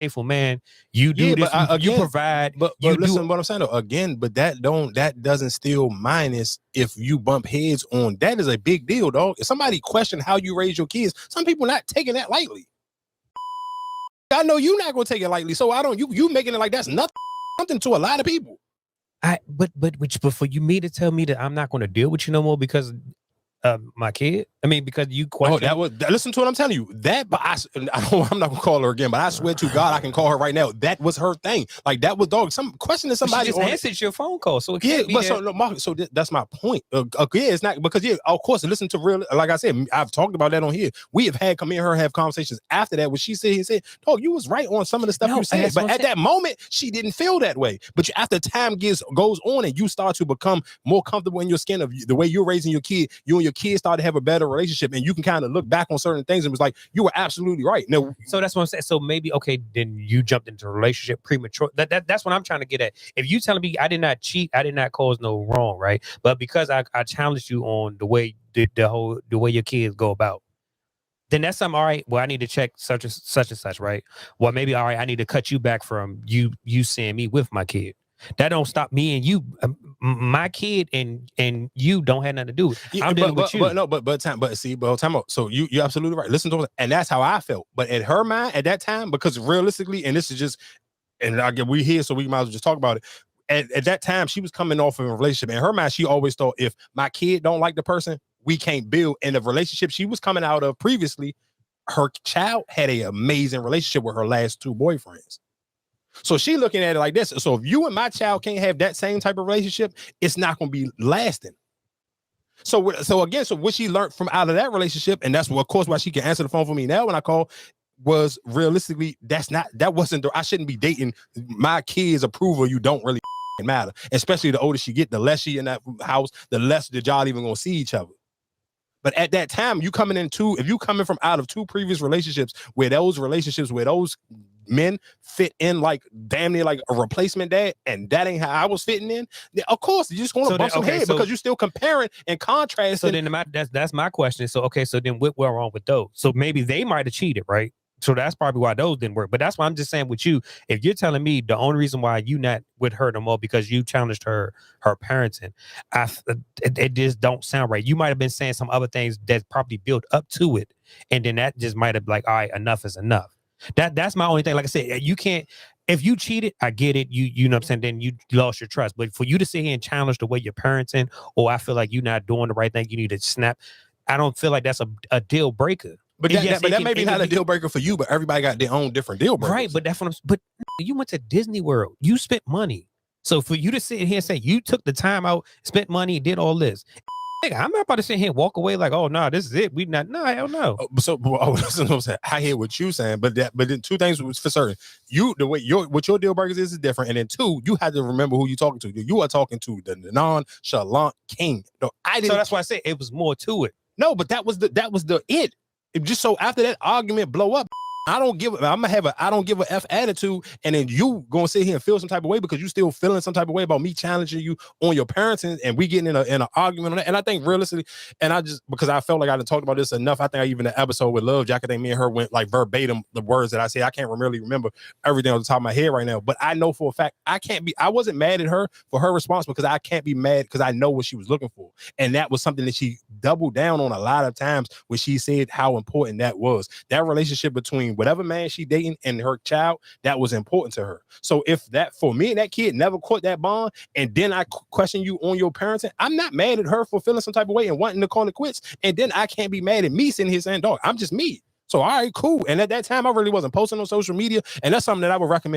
faithful man. You do Yeah, this. but You again, provide. but You listen do. what I'm saying though. Again, but that doesn't still minus if you bump heads on. That is a big deal, dog. If somebody question how you raise your kids, some people not taking that lightly. I know you're not gonna take it lightly, so I don't. You making it like that's nothing, something to a lot of people. But for you me to tell me that I'm not going to deal with you no more because my kid. I mean, because you question. Oh, listen to what I'm telling you. That, but I'm not gonna call her again. But I swear to God, I can call her right now. That was her thing. Like that was dog. Some questioning somebody. She just answered your phone call, so it yeah. can't be But that. so no, Mark, so that's my point. Yeah, it's not because of course. Listen to real. Like I said, I've talked about that on here. We have had me and her have conversations after that. When she said, "Dog, you was right on some of the stuff you said," but at that moment, she didn't feel that way. But after time goes on, and you start to become more comfortable in your skin of the way you're raising your kid, you and your kid start to have a better relationship, and you can kind of look back on certain things and was like, you were absolutely right. No, so that's what I'm saying. So maybe okay, then you jumped into a relationship premature. That's what I'm trying to get at. If you telling me I did not cheat, I did not cause no wrong, right? But because I challenged you on the way the way your kids go about, then that's something. All right, well, I need to check such and such, right? Well, maybe all right, I need to cut you back from you seeing me with my kid. That don't stop me and you, my kid and you don't have nothing to do. I'm dealing with you. But time out. So you're absolutely right. Listen to it, and that's how I felt. But at her mind at that time, because realistically, and this is just, and we here, so we might as well just talk about it. At that time, she was coming off of a relationship. In her mind, she always thought if my kid don't like the person, we can't build. And the relationship she was coming out of previously, her child had an amazing relationship with her last two boyfriends. So she looking at it like this. So if you and my child can't have that same type of relationship, it's not going to be lasting. So what she learned from out of that relationship, and that's what, of course, why she can answer the phone for me now when I call, was realistically, I shouldn't be dating my kids' approval. You don't really matter. Especially the older she get, the less she in that house, the less the y'all even gonna see each other. But at that time, if you coming from out of two previous relationships where those men fit in like damn near like a replacement dad, and that ain't how I was fitting in, of course you're just gonna bump some head because you're still comparing and contrasting. So then that's my question. So okay, so then what went wrong with those? So maybe they might have cheated, right? So that's probably why those didn't work. But that's why I'm just saying with you, if you're telling me the only reason why you not with her no more because you challenged her parenting, it just don't sound right. You might have been saying some other things that probably built up to it, and then that just might have like, all right, enough is enough. That's my only thing. Like I said, you can't. If you cheated, I get it. You know what I'm saying. Then you lost your trust. But for you to sit here and challenge the way you're parenting, or I feel like you're not doing the right thing, you need to snap. I don't feel like that's a deal breaker. But that may be not a deal breaker for you, but everybody got their own different deal breakers. Right, but that's what but you went to Disney World. You spent money. So for you to sit here and say you took the time out, spent money, did all this. I'm not about to sit here and walk away like, oh no, this is it. Hell no. I hear what you saying, but then two things was for certain. What your deal breakers is different, and then two, you had to remember who you talking to. You are talking to the nonchalant king. No, I didn't. So that's why I say it was more to it. No, but that was the it. Just so after that argument blow up, I don't give a F attitude, and then you gonna sit here and feel some type of way because you still feeling some type of way about me challenging you on your parenting, and we getting in an argument on that. And I think realistically, and I just because I felt like I didn't talk about this enough, I think even the episode with Love Jack, I think me and her went like verbatim the words that I said. I can't really remember everything on the top of my head right now, but I know for a fact I wasn't mad at her for her response because I can't be mad because I know what she was looking for, and that was something that she doubled down on a lot of times when she said how important that was. That relationship between whatever man she dating and her child, that was important to her. So if that for me and that kid never caught that bond, and then I question you on your parenting, I'm not mad at her for feeling some type of way and wanting to call it quits. And then I can't be mad at me sitting here saying, dog, I'm just me. So all right, cool. And at that time, I really wasn't posting on social media, and that's something that I would recommend